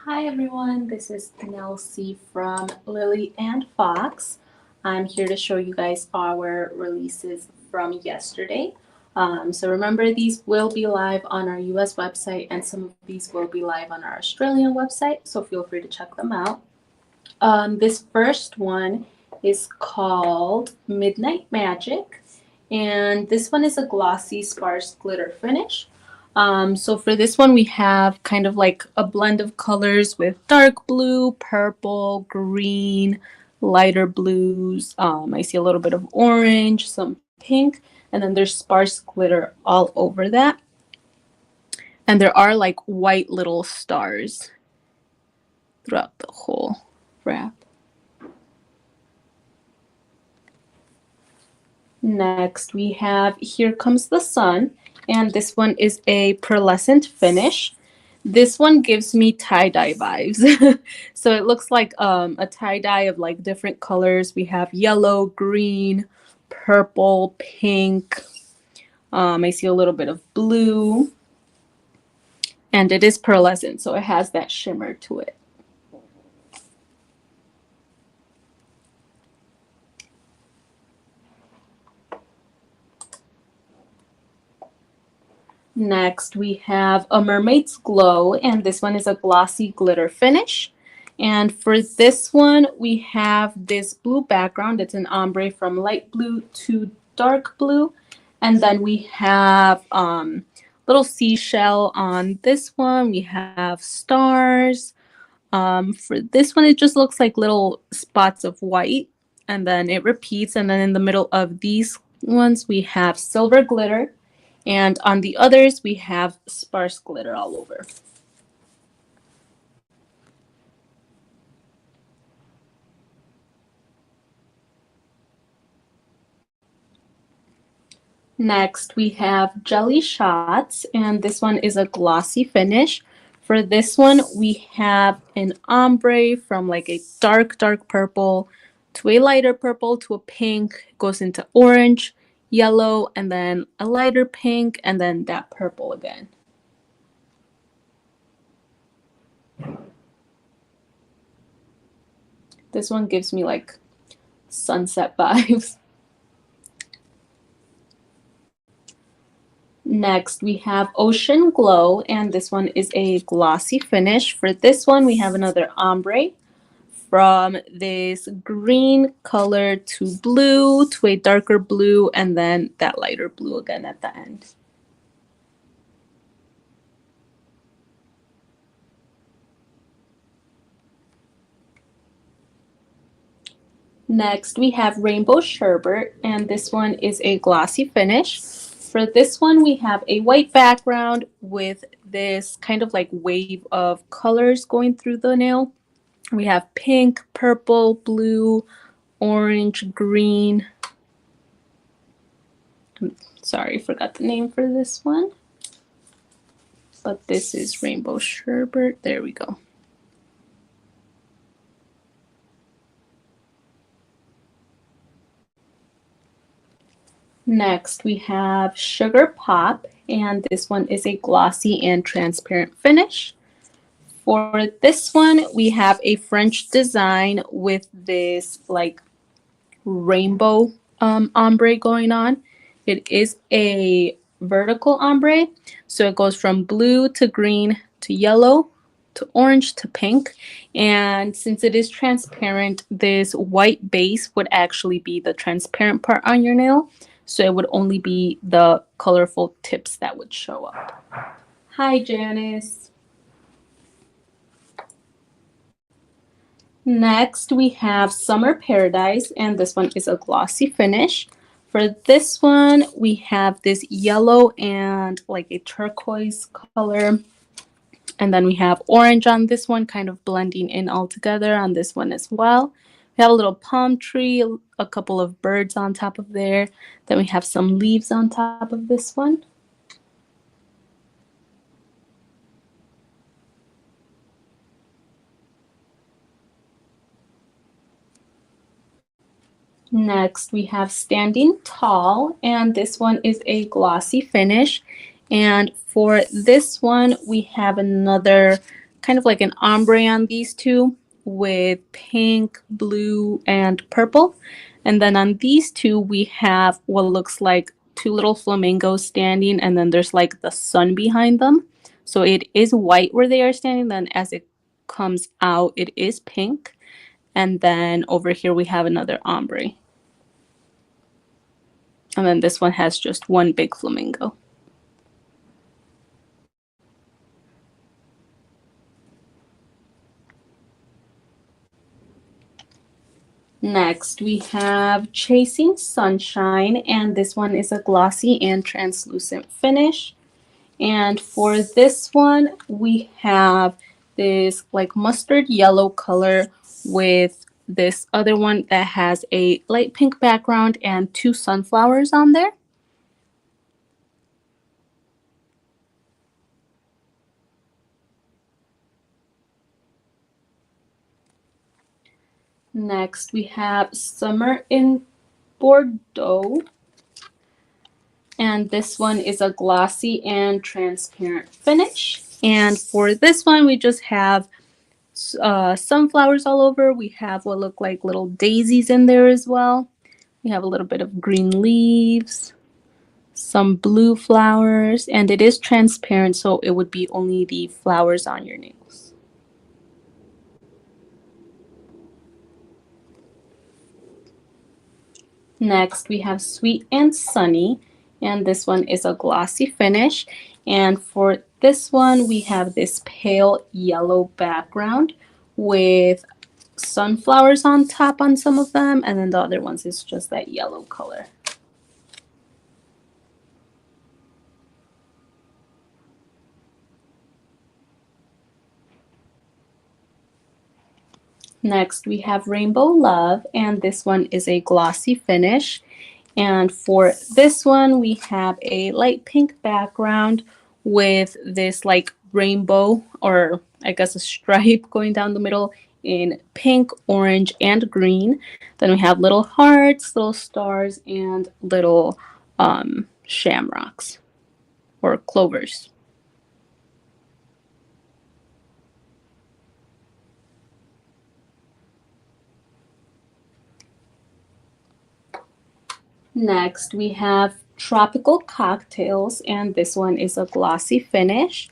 Hi everyone, this is Nelsie from Lily and Fox. I'm here to show you guys our releases from yesterday. So remember, these will be live on our US website and some of these will be live on our Australian website, so feel free to check them out. This first one is called Midnight Magic, and this one is a glossy sparse glitter finish. So for this one, we have kind of like a blend of colors with dark blue, purple, green, lighter blues. I see a little bit of orange, some pink, and then there's sparse glitter all over that. And there are like white little stars throughout the whole wrap. Next, we have Here Comes the Sun, and this one is a pearlescent finish. This one gives me tie-dye vibes. So it looks like a tie-dye of like different colors. We have yellow, green, purple, pink. I see a little bit of blue. And it is pearlescent, so it has that shimmer to it. Next, we have A Mermaid's Glow, and this one is a glossy glitter finish. And for this one, we have this blue background. It's an ombre from light blue to dark blue. And then we have little seashell on this one. We have stars. For this one, it just looks like little spots of white. And then it repeats. And then in the middle of these ones, we have silver glitter. And on the others, we have sparse glitter all over. Next, we have Jelly Shots, and this one is a glossy finish. For this one, we have an ombre from like a dark, dark purple to a lighter purple to a pink, it goes into orange, yellow, and then a lighter pink, and then that purple again. This one gives me like sunset vibes. Next, we have Ocean Glow, and this one is a glossy finish. For this one, we have another ombre from this green color to blue to a darker blue, and then that lighter blue again at the end. Next, we have Rainbow Sherbet, and this one is a glossy finish. For this one, we have a white background with this kind of like wave of colors going through the nail. We have pink, purple, blue, orange, green. Sorry, forgot the name for this one. But this is Rainbow Sherbet. There we go. Next, we have Sugar Pop, and this one is a glossy and transparent finish. For this one, we have a French design with this like rainbow ombre going on. It is a vertical ombre, so it goes from blue to green to yellow to orange to pink. And since it is transparent, this white base would actually be the transparent part on your nail. So it would only be the colorful tips that would show up. Hi, Janice. Next, we have Summer Paradise, and this one is a glossy finish. For this one, we have this yellow and like a turquoise color. And then we have orange on this one, kind of blending in all together on this one as well. We have a little palm tree, a couple of birds on top of there. Then we have some leaves on top of this one. Next, we have Standing Tall, and this one is a glossy finish. And for this one, we have another kind of like an ombre on these two with pink, blue, and purple. And then on these two, we have what looks like two little flamingos standing, and then there's like the sun behind them. So it is white where they are standing. Then as it comes out, it is pink. And then over here, we have another ombre. And then this one has just one big flamingo. Next, we have Chasing Sunshine, and this one is a glossy and translucent finish. And for this one, we have this like mustard yellow color with this other one that has a light pink background and two sunflowers on there. Next, we have Summer in Bordeaux. And this one is a glossy and transparent finish. And for this one, we just have sunflowers all over. We have what look like little daisies in there as well. We have a little bit of green leaves, some blue flowers, and it is transparent, so it would be only the flowers on your nails. Next, we have Sweet and Sunny, and this one is a glossy finish. And for this one, we have this pale yellow background with sunflowers on top on some of them, and then the other ones is just that yellow color. Next, we have Rainbow Love, and this one is a glossy finish. And for this one, we have a light pink background with this like rainbow, or I guess a stripe going down the middle in pink, orange, and green. Then we have little hearts, little stars, and little shamrocks or clovers. Next, we have Tropical Cocktails, and this one is a glossy finish.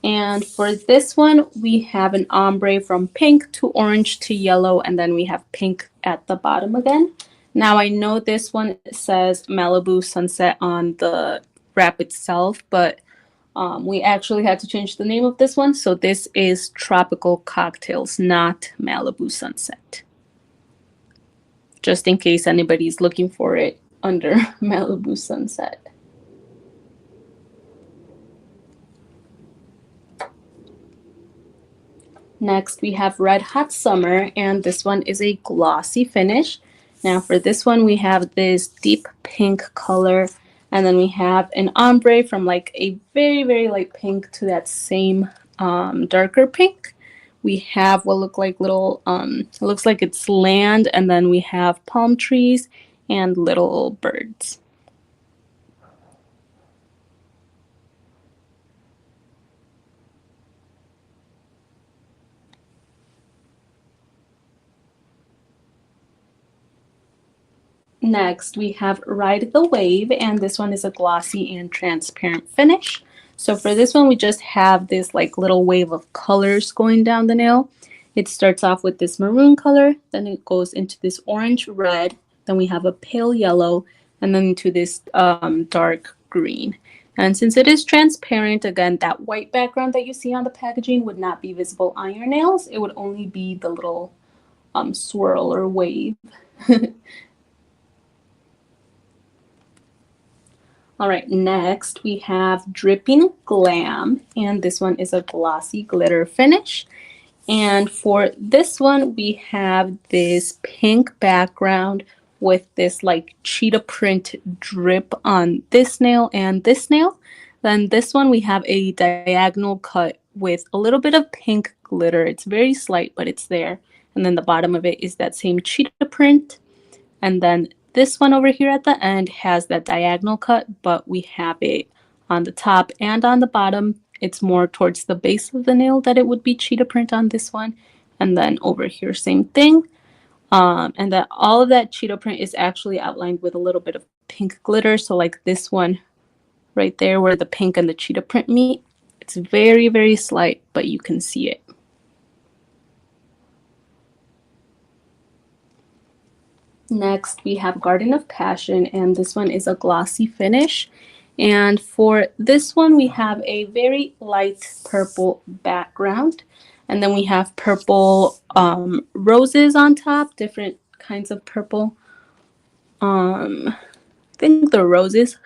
And for this one, we have an ombre from pink to orange to yellow, and then we have pink at the bottom again. Now, I know this one says Malibu Sunset on the wrap itself, but we actually had to change the name of this one. So this is Tropical Cocktails, not Malibu Sunset. Just in case anybody's looking for it under Malibu Sunset. Next, we have Red Hot Summer, and this one is a glossy finish. Now for this one, we have this deep pink color, and then we have an ombre from like a very, very light pink to that same darker pink. We have what look like little, it looks like it's land, and then we have palm trees and little birds. Next, we have Ride the Wave, and this one is a glossy and transparent finish. So for this one, we just have this like little wave of colors going down the nail. It starts off with this maroon color, then it goes into this orange red, then we have a pale yellow, and then into this dark green. And since it is transparent, again, that white background that you see on the packaging would not be visible on your nails. It would only be the little swirl or wave. All right, next we have Dripping Glam, and this one is a glossy glitter finish. And for this one, we have this pink background with this like cheetah print drip on this nail and this nail. Then this one, we have a diagonal cut with a little bit of pink glitter. It's very slight, but it's there. And then the bottom of it is that same cheetah print. And then this one over here at the end has that diagonal cut, but we have it on the top and on the bottom. it's more towards the base of the nail that it would be cheetah print on this one. And then over here, same thing. And that all of that cheetah print is actually outlined with a little bit of pink glitter. So like this one right there where the pink and the cheetah print meet, it's very, very slight, but you can see it. Next, we have Garden of Passion, and this one is a glossy finish. And for this one, we have a very light purple background. And then we have purple roses on top, different kinds of purple. I think the roses.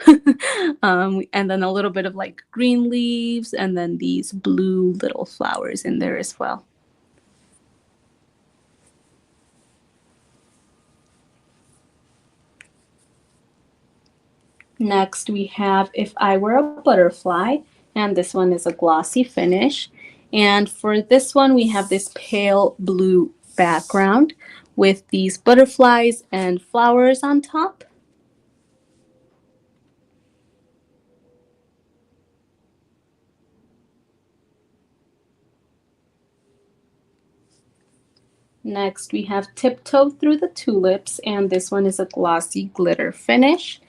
And then a little bit of like green leaves, and then these blue little flowers in there as well. Next, we have If I Were a Butterfly, and this one is a glossy finish. And for this one, we have this pale blue background with these butterflies and flowers on top. Next, we have Tiptoe Through the Tulips, and this one is a glossy glitter finish.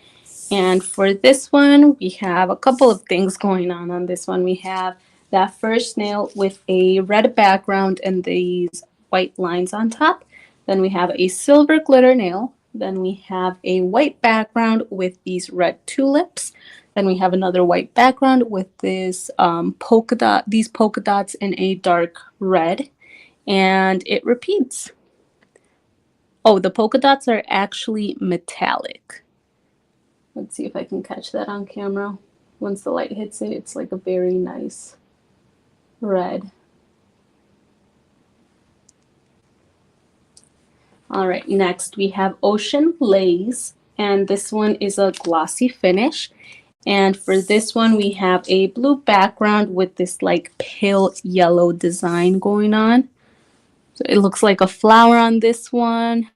And for this one, we have a couple of things going on this one. We have that first nail with a red background and these white lines on top. Then we have a silver glitter nail. Then we have a white background with these red tulips. Then we have another white background with this these polka dots in a dark red. And it repeats. Oh, the polka dots are actually metallic. Let's see if I can catch that on camera. Once the light hits it, it's like a very nice red. All right, next we have Ocean Lace, and this one is a glossy finish. And for this one, we have a blue background with this like pale yellow design going on. So it looks like a flower on this one.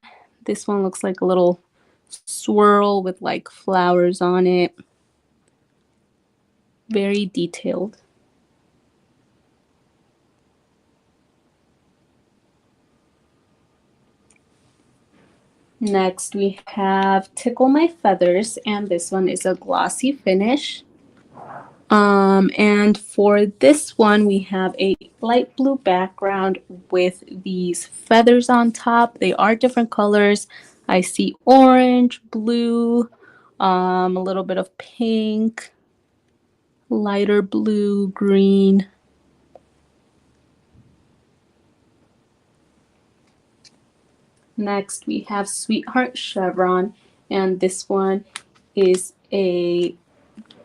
This one looks like a little swirl with like flowers on it. Very detailed. Next, we have Tickle My Feathers, and this one is a glossy finish. And for this one, we have a light blue background with these feathers on top. They are different colors. I see orange, blue, a little bit of pink, lighter blue, green. Next, we have Sweetheart Chevron, and this one is a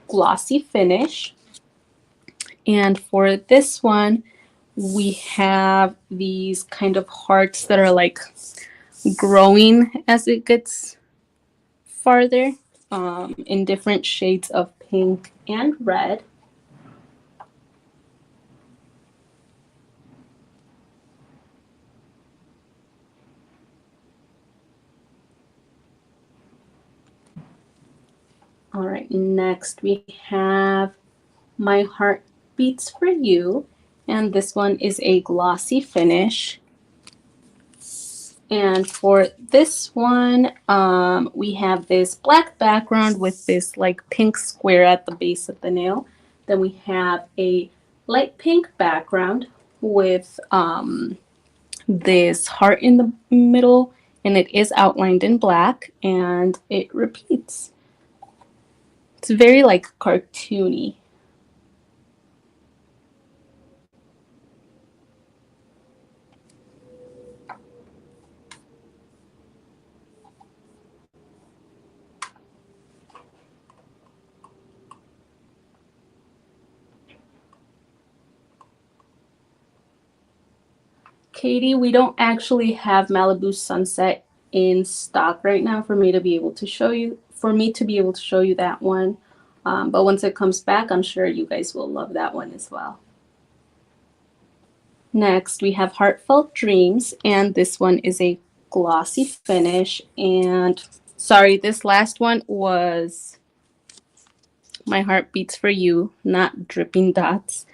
glossy finish. And for this one, we have these kind of hearts that are like growing as it gets farther, in different shades of pink and red. All right, next we have My Heart Beats for You, and this one is a glossy finish. And for this one, we have this black background with this like pink square at the base of the nail. Then we have a light pink background with this heart in the middle, and it is outlined in black, and it repeats. It's very like cartoony. Katie, we don't actually have Malibu Sunset in stock right now for me to be able to show you that one. But once it comes back, I'm sure you guys will love that one as well. Next, we have Heartfelt Dreams, and this one is a glossy finish. And sorry, this last one was My Heart Beats for You, not Dripping Dots.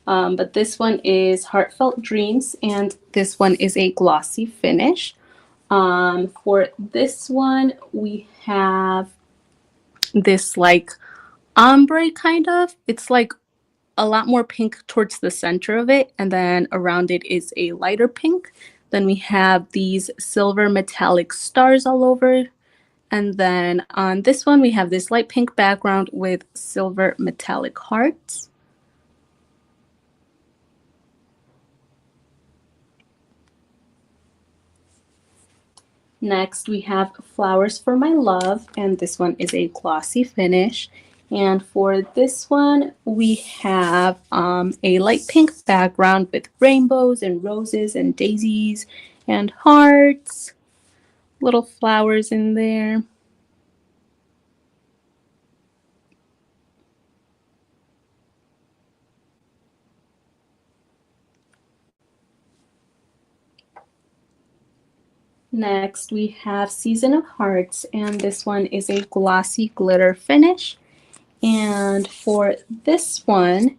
But this one is Heartfelt Dreams, and this one is a glossy finish. For this one, we have this like ombre kind of. It's like a lot more pink towards the center of it, and then around it is a lighter pink. Then we have these silver metallic stars all over. And then on this one, we have this light pink background with silver metallic hearts. Next, we have Flowers for My Love, and this one is a glossy finish. And for this one, we have a light pink background with rainbows and roses and daisies and hearts, little flowers in there. Next, we have Season of Hearts, and this one is a glossy glitter finish. And for this one,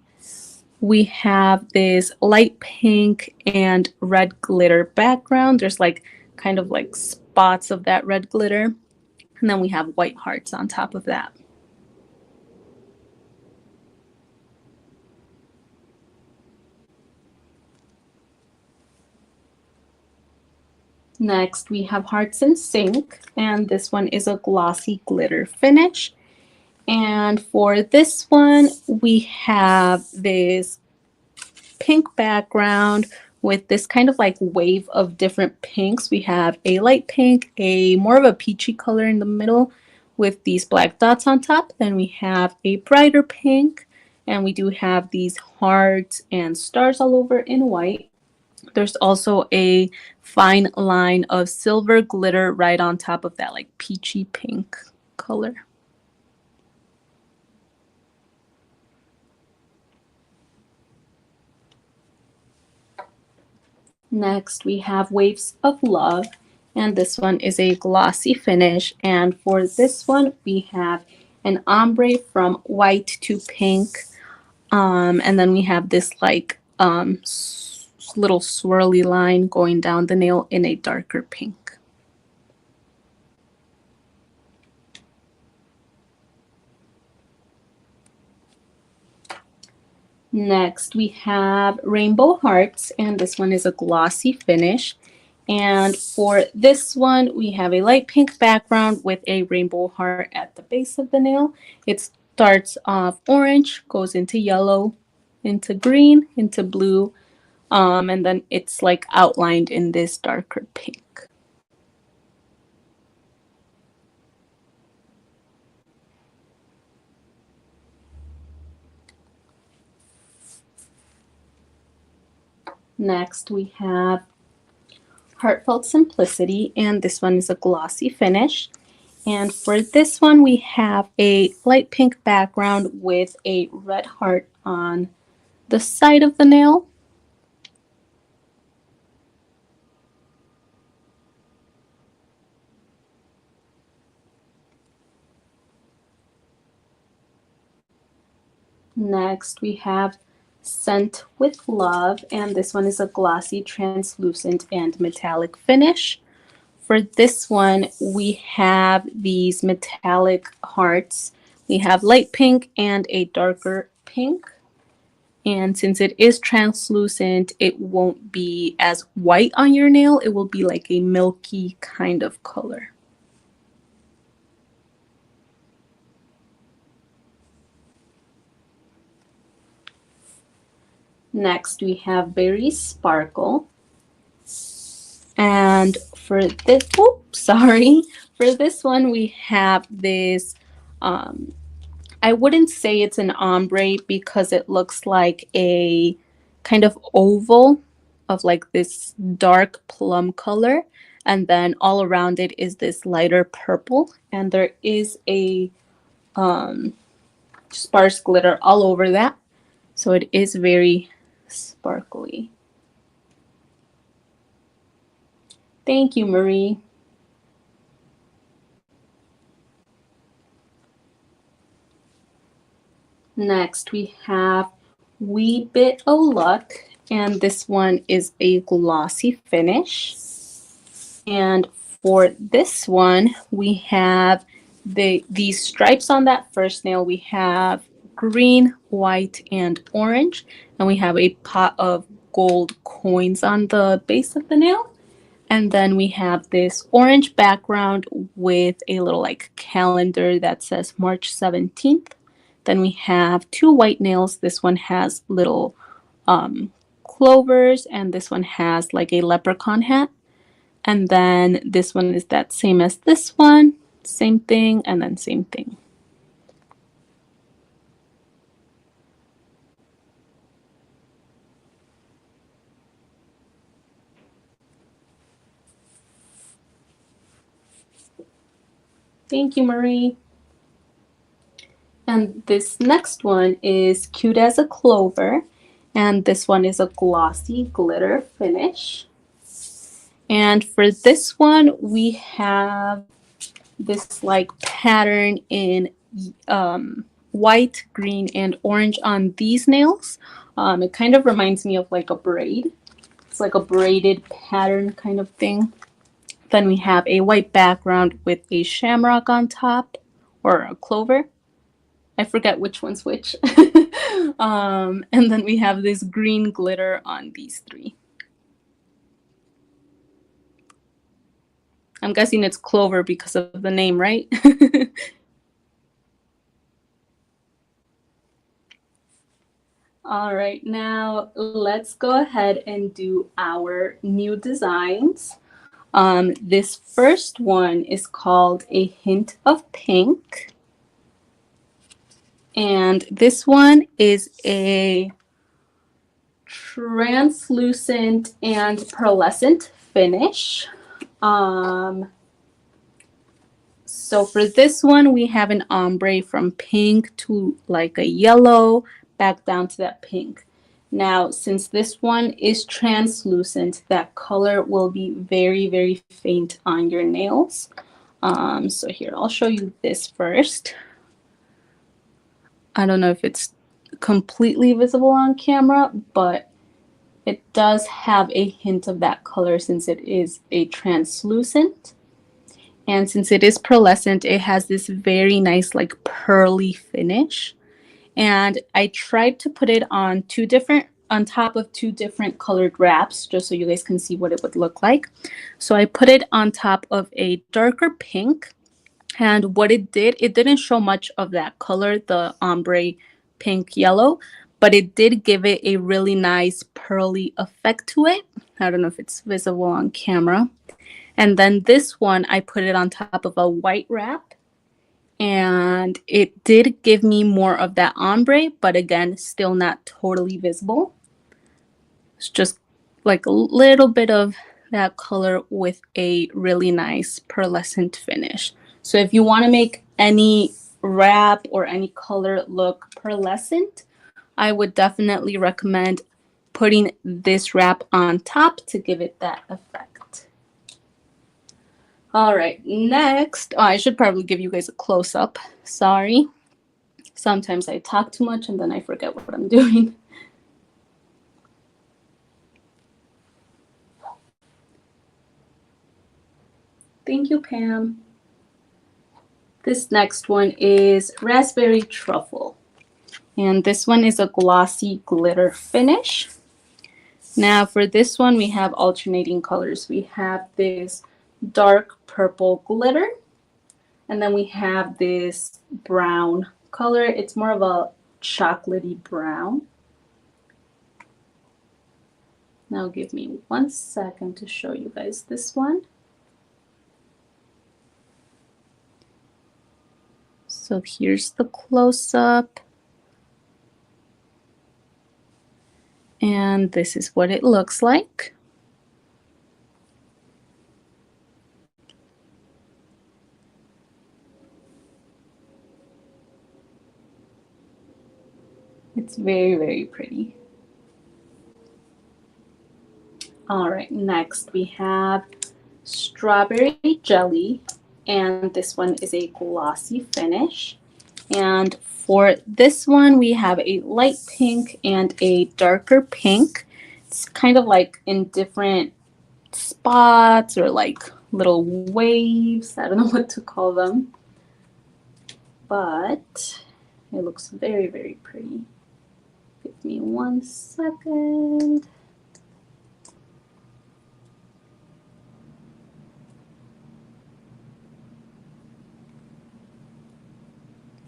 we have this light pink and red glitter background. There's like kind of like spots of that red glitter. And then we have white hearts on top of that. Next, we have Hearts in Sync, and this one is a glossy glitter finish. And for this one, we have this pink background with this kind of like wave of different pinks. We have a light pink, a more of a peachy color in the middle with these black dots on top. Then we have a brighter pink, and we do have these hearts and stars all over in white. There's also a fine line of silver glitter right on top of that like peachy pink color. Next, we have Waves of Love, and this one is a glossy finish. And for this one, we have an ombre from white to pink. And then we have this like little swirly line going down the nail in a darker pink. Next, we have Rainbow Hearts, and this one is a glossy finish. And for this one, we have a light pink background with a rainbow heart at the base of the nail. It starts off orange, goes into yellow, into green, into blue, and then it's like outlined in this darker pink. Next, we have Heartfelt Simplicity, and this one is a glossy finish. And for this one, we have a light pink background with a red heart on the side of the nail. Next, we have Scent with Love, and this one is a glossy, translucent, and metallic finish. For this one, we have these metallic hearts. We have light pink and a darker pink. And since it is translucent, it won't be as white on your nail. It will be like a milky kind of color. Next, we have Berry Sparkle. And for this, for this one, we have this, I wouldn't say it's an ombre because it looks like a kind of oval of like this dark plum color. And then all around it is this lighter purple. And there is a sparse glitter all over that. So it is very sparkly. Thank you, Marie. Next, we have Wee Bit O' Luck, and this one is a glossy finish. And for this one, we have these stripes on that first nail. We have green, white, and orange, and we have a pot of gold coins on the base of the nail. And then we have this orange background with a little like calendar that says March 17th. Then we have two white nails. This one has little clovers, and this one has like a leprechaun hat. And then this one is that same as this one, same thing, and then same thing. Thank you, Marie. And this next one is Cute as a Clover. And this one is a glossy glitter finish. And for this one, we have this like pattern in white, green, and orange on these nails. It kind of reminds me of like a braid. It's like a braided pattern kind of thing. Then we have a white background with a shamrock on top, or a clover. I forget which one's which. And then we have this green glitter on these three. I'm guessing it's clover because of the name, right? All right, now let's go ahead and do our new designs. This first one is called A Hint of Pink. And this one is a translucent and pearlescent finish. So for this one, we have an ombre from pink to like a yellow, back down to that pink. Now, since this one is translucent, that color will be very, very faint on your nails. So here, I'll show you this first. I don't know if it's completely visible on camera, but it does have a hint of that color since it is a translucent. And since it is pearlescent, it has this very nice like pearly finish. And I tried to put it on top of two different colored wraps just so you guys can see what it would look like. So I put it on top of a darker pink, and what it didn't show much of that color, the ombre pink yellow, but it did give it a really nice pearly effect to it. I don't know if it's visible on camera. And then this one, I put it on top of a white wrap, and it did give me more of that ombre, but again, still not totally visible. It's just like a little bit of that color with a really nice pearlescent finish. So if you want to make any wrap or any color look pearlescent, I would definitely recommend putting this wrap on top to give it that effect. All right, next, I should probably give you guys a close-up. Sorry. Sometimes I talk too much and then I forget what I'm doing. Thank you, Pam. This next one is Raspberry Truffle. And this one is a glossy glitter finish. Now for this one, we have alternating colors. We have this dark purple glitter, and then we have this brown color. It's more of a chocolatey brown. Now give me 1 second to show you guys this one. So here's the close-up. And this is what it looks like. It's very, very pretty. All right, next we have Strawberry Jelly, and this one is a glossy finish. And for this one, we have a light pink and a darker pink. It's kind of like in different spots or like little waves. I don't know what to call them. But it looks very, very pretty. Give me 1 second.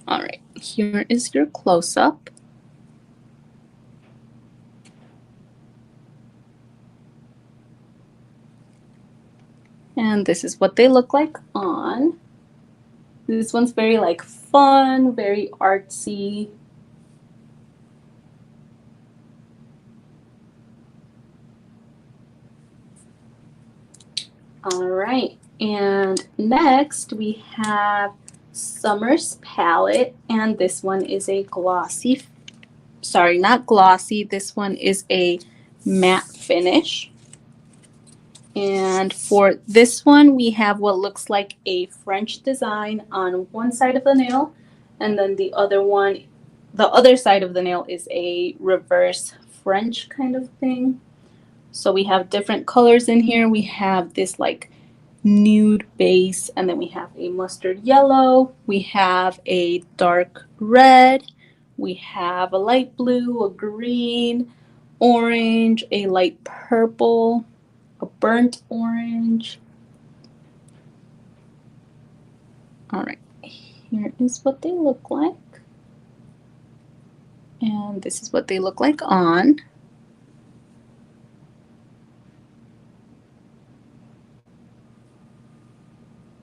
All right, here is your close-up. And this is what they look like on. This one's very like fun, very artsy. All right, and next we have Summer's palette, and this one is a glossy, sorry, not glossy, this one is a matte finish. And for this one, we have what looks like a French design on one side of the nail, and then the other side of the nail is a reverse French kind of thing. So we have different colors in here. We have this like nude base, and then we have a mustard yellow, we have a dark red, we have a light blue, a green, orange, a light purple, a burnt orange. All right, here is what they look like. And this is what they look like on.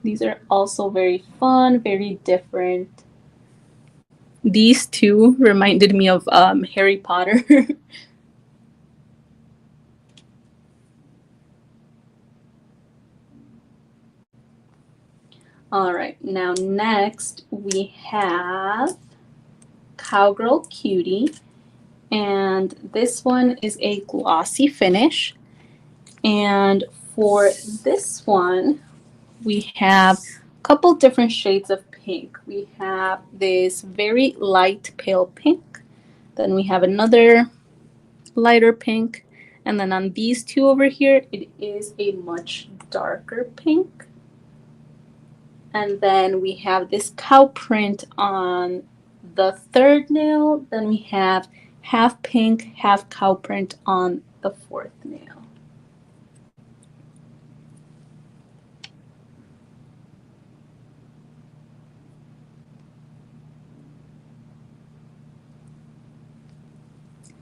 These are also very fun, very different. These two reminded me of Harry Potter. All right, now next we have Cowgirl Cutie, and this one is a glossy finish. And for this one, we have a couple different shades of pink. We have this very light pale pink, then we have another lighter pink, and then on these two over here, it is a much darker pink. And then we have this cow print on the third nail. Then we have half pink, half cow print on the fourth nail.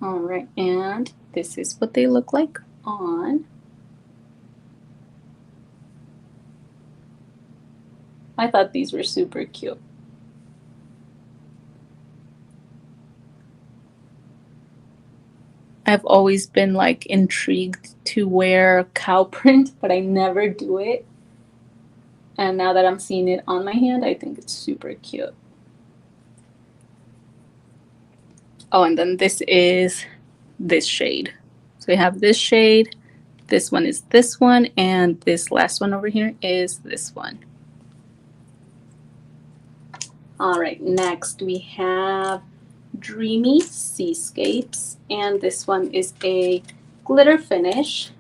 All right, and this is what they look like on. I thought these were super cute. I've always been like intrigued to wear cow print, but I never do it. And now that I'm seeing it on my hand, I think it's super cute. Oh, and then this is this shade. So we have this shade, this one is this one, and this last one over here is this one. All right, next we have Dreamy Seascapes, and this one is a glitter finish.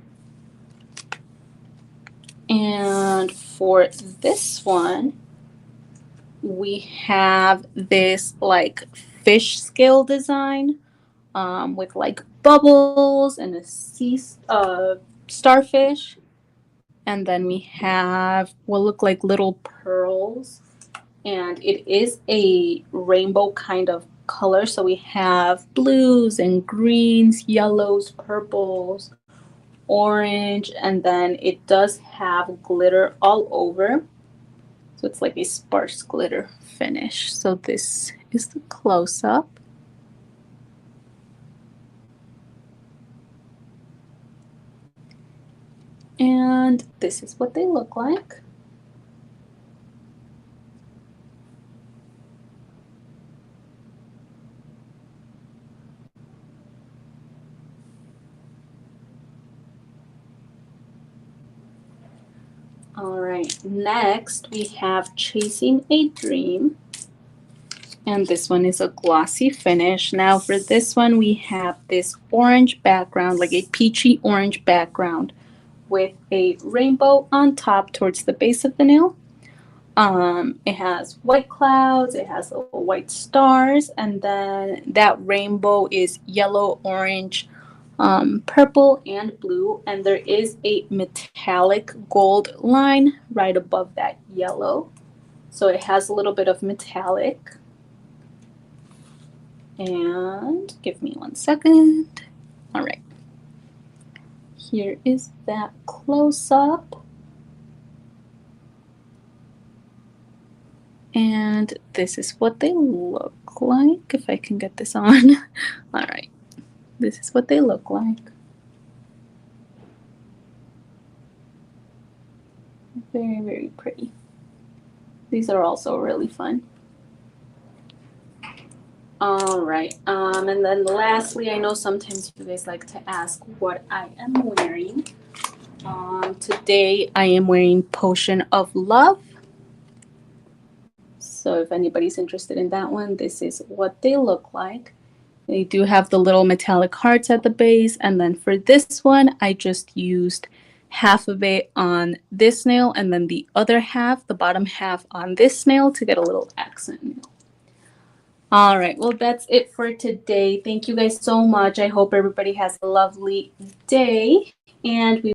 And for this one, we have this like fish scale design with like bubbles and a starfish. And then we have what look like little pearls. And it is a rainbow kind of color. So we have blues and greens, yellows, purples, orange, and then it does have glitter all over. So it's like a sparse glitter finish. So this is the close-up. And this is what they look like. All right, next we have Chasing a Dream. And this one is a glossy finish. Now for this one, we have this orange background, like a peachy orange background with a rainbow on top towards the base of the nail. It has white clouds, it has little white stars, and then that rainbow is yellow, orange, purple, and blue. And there is a metallic gold line right above that yellow. So it has a little bit of metallic. And give me 1 second. All right. Here is that close up. And this is what they look like, if I can get this on. All right. This is what they look like. Very, very pretty. These are also really fun. All right. And then lastly, I know sometimes you guys like to ask what I am wearing. Today I am wearing Potion of Love. So if anybody's interested in that one, this is what they look like. They do have the little metallic hearts at the base. And then for this one, I just used half of it on this nail and then the other half, the bottom half, on this nail to get a little accent. All right, well, that's it for today. Thank you guys so much. I hope everybody has a lovely day, and we